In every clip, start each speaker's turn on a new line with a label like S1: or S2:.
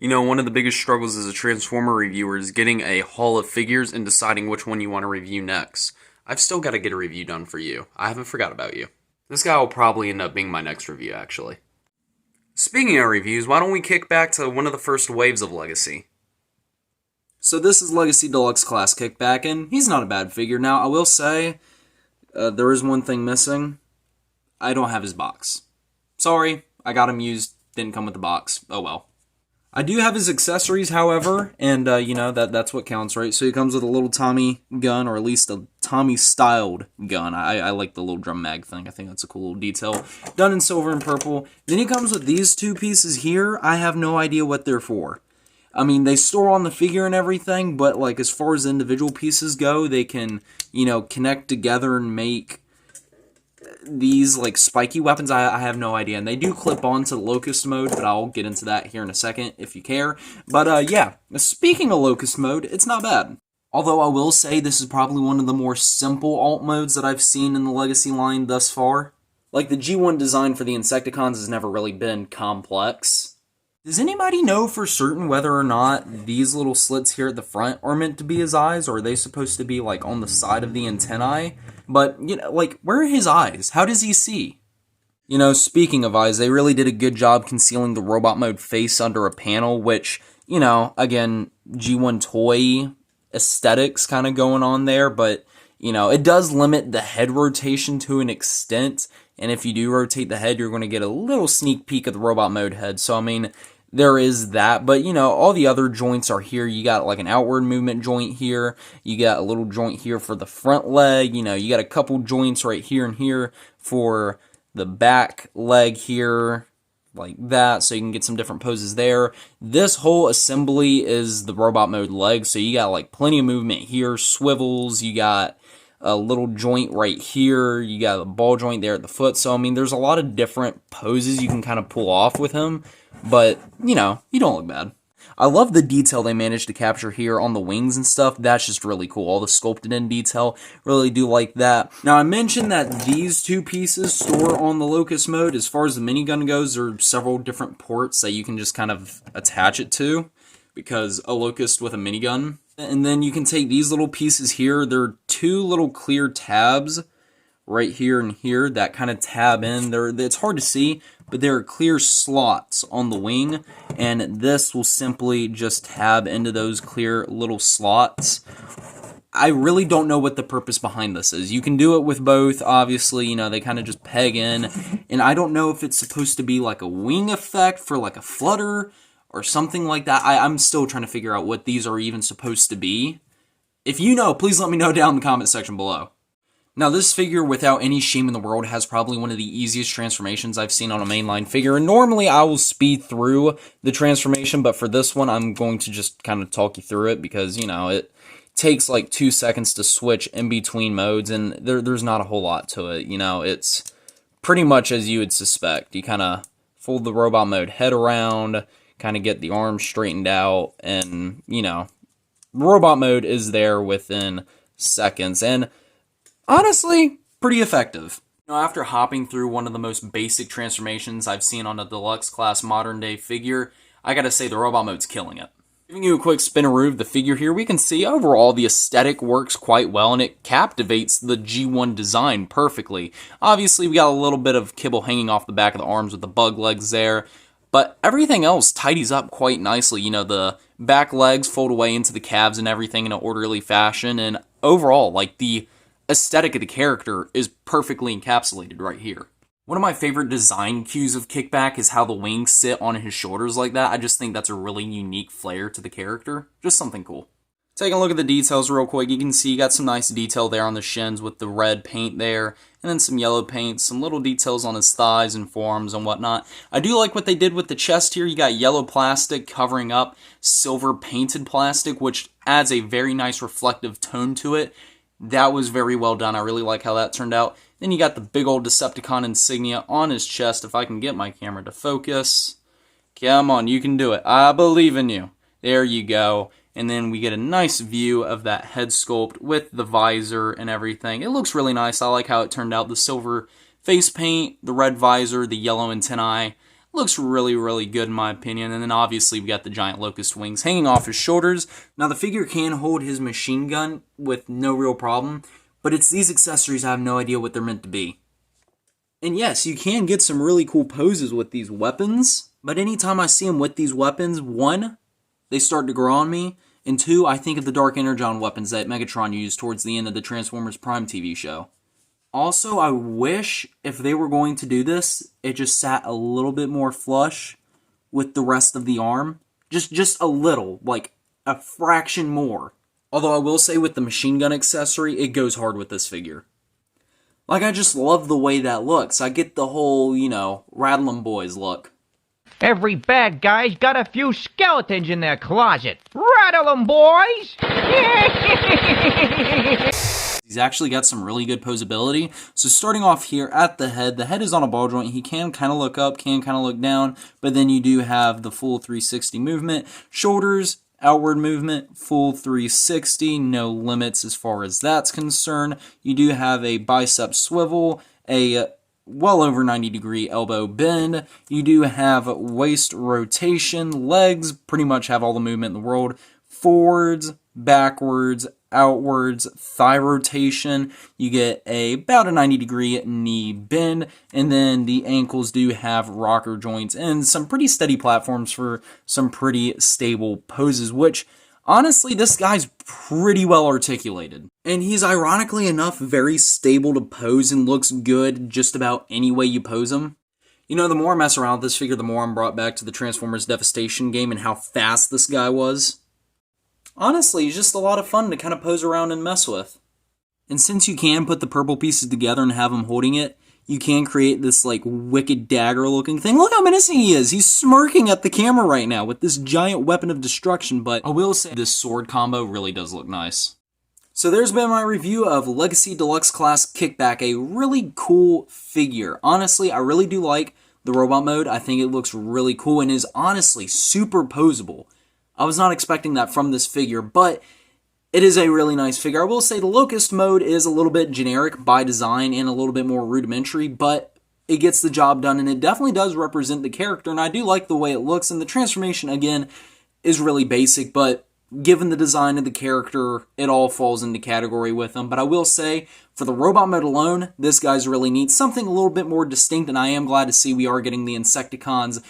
S1: You know, one of the biggest struggles as a Transformer reviewer is getting a haul of figures and deciding which one you want to review next. I've still got to get a review done for you. I haven't forgot about you. This guy will probably end up being my next review, actually. Speaking of reviews, why don't we kick back to one of the first waves of Legacy?
S2: So this is Legacy Deluxe Class Kickback, and he's not a bad figure. Now, I will say, there is one thing missing. I don't have his box. Sorry, I got him used, didn't come with the box. Oh well. I do have his accessories, however, and, that's what counts, right? So he comes with a little Tommy gun, or at least a Tommy-styled gun. I like the little drum mag thing. I think that's a cool little detail. Done in silver and purple. Then he comes with these two pieces here. I have no idea what they're for. I mean, they store on the figure and everything, but, like, as far as individual pieces go, they can, connect together and make these, like, spiky weapons. I have no idea. And they do clip on to the Locust mode, but I'll get into that here in a second if you care. But, yeah, speaking of Locust mode, it's not bad. Although I will say this is probably one of the more simple alt modes that I've seen in the Legacy line thus far. Like, the G1 design for the Insecticons has never really been complex. Does anybody know for certain whether or not these little slits here at the front are meant to be his eyes, or are they supposed to be, like, on the side of the antennae? But, like, where are his eyes? How does he see? Speaking of eyes, they really did a good job concealing the robot mode face under a panel, which, again, G1 toy aesthetics kind of going on there, but, it does limit the head rotation to an extent, and if you do rotate the head, you're going to get a little sneak peek of the robot mode head. So, I mean, there is that, but, all the other joints are here. You got, like, an outward movement joint here. You got a little joint here for the front leg. You got a couple joints right here and here for the back leg here, like that, so you can get some different poses there. This whole assembly is the robot mode leg, so you got, like, plenty of movement here, swivels, you got a little joint right here, you got a ball joint there at the foot, so I mean there's a lot of different poses you can kind of pull off with him, but you don't look bad. I love the detail they managed to capture here on the wings and stuff. That's just really cool. All the sculpted in detail, really do like that. Now I mentioned that these two pieces store on the Locust mode. As far as the minigun goes, there are several different ports that you can just kind of attach it to, because a Locust with a minigun. And then you can take these little pieces here. There are two little clear tabs right here and here that kind of tab in. It's hard to see, but there are clear slots on the wing, and this will simply just tab into those clear little slots. I really don't know what the purpose behind this is. You can do it with both, obviously, they kind of just peg in, and I don't know if it's supposed to be like a wing effect for like a flutter or something like that. I'm still trying to figure out what these are even supposed to be. If you know, please let me know down in the comment section below. Now, this figure, without any shame in the world, has probably one of the easiest transformations I've seen on a mainline figure. And normally, I will speed through the transformation, but for this one, I'm going to just kind of talk you through it because, it takes like 2 seconds to switch in between modes, and there's not a whole lot to it. It's pretty much as you would suspect. You kind of fold the robot mode head around, kind of get the arms straightened out, and, robot mode is there within seconds. And honestly, pretty effective. After hopping through one of the most basic transformations I've seen on a deluxe class modern day figure, I gotta say the robot mode's killing it. Giving you a quick spinaroo of the figure here, we can see overall the aesthetic works quite well and it captivates the G1 design perfectly. Obviously, we got a little bit of kibble hanging off the back of the arms with the bug legs there, but everything else tidies up quite nicely. The back legs fold away into the calves and everything in an orderly fashion, and overall, like, the aesthetic of the character is perfectly encapsulated right here. One of my favorite design cues of Kickback is how the wings sit on his shoulders like that. I just think that's a really unique flair to the character. Just something cool. Taking a look at the details real quick, you can see you got some nice detail there on the shins with the red paint there, and then some yellow paint, some little details on his thighs and forearms and whatnot. I do like what they did with the chest here. You got yellow plastic covering up silver painted plastic, which adds a very nice reflective tone to it. That was very well done. I really like how that turned out. Then you got the big old Decepticon insignia on his chest. If I can get my camera to focus. Come on, you can do it. I believe in you. There you go. And then we get a nice view of that head sculpt with the visor and everything. It looks really nice. I like how it turned out. The silver face paint, the red visor, the yellow antennae. Looks really, really good in my opinion. And then obviously we got the giant locust wings hanging off his shoulders. Now the figure can hold his machine gun with no real problem, but it's these accessories I have no idea what they're meant to be. And yes, you can get some really cool poses with these weapons, but anytime I see him with these weapons, one, they start to grow on me, and two, I think of the Dark Energon weapons that Megatron used towards the end of the Transformers Prime TV show. Also, I wish if they were going to do this, it just sat a little bit more flush with the rest of the arm. Just a little, like a fraction more. Although I will say with the machine gun accessory, it goes hard with this figure. Like, I just love the way that looks. I get the whole, Rattle 'em boys look.
S3: Every bad guy's got a few skeletons in their closet. Rattle 'em, boys!
S2: He's actually got some really good posability. So starting off here at the head is on a ball joint. He can kind of look up, can kind of look down, but then you do have the full 360 movement. Shoulders, outward movement, full 360, no limits as far as that's concerned. You do have a bicep swivel, a well over 90-degree elbow bend. You do have waist rotation, legs pretty much have all the movement in the world. Forwards, backwards, outwards, thigh rotation. You get about a 90-degree knee bend, and then the ankles do have rocker joints and some pretty steady platforms for some pretty stable poses, which honestly, this guy's pretty well articulated. And he's ironically enough very stable to pose and looks good just about any way you pose him. The more I mess around with this figure, the more I'm brought back to the Transformers Devastation game and how fast this guy was. Honestly, he's just a lot of fun to kind of pose around and mess with. And since you can put the purple pieces together and have him holding it, you can create this like wicked dagger looking thing. Look how menacing he is. He's smirking at the camera right now with this giant weapon of destruction, but I will say this sword combo really does look nice. So there's been my review of Legacy Deluxe Class Kickback, a really cool figure. Honestly, I really do like the robot mode. I think it looks really cool and is honestly super poseable. I was not expecting that from this figure, but it is a really nice figure. I will say the Locust mode is a little bit generic by design and a little bit more rudimentary, but it gets the job done, and it definitely does represent the character, and I do like the way it looks, and the transformation, again, is really basic, but given the design of the character, it all falls into category with them. But I will say, for the robot mode alone, this guy's really neat. Something a little bit more distinct, and I am glad to see we are getting the Insecticons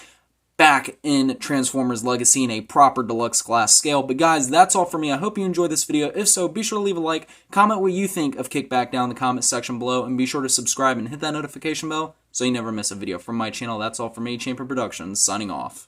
S2: back in Transformers Legacy in a proper deluxe class scale. But guys, that's all for me. I hope you enjoyed this video. If so, be sure to leave a like, comment what you think of Kickback down in the comment section below, and be sure to subscribe and hit that notification bell so you never miss a video from my channel. That's all for me, Champion Productions, signing off.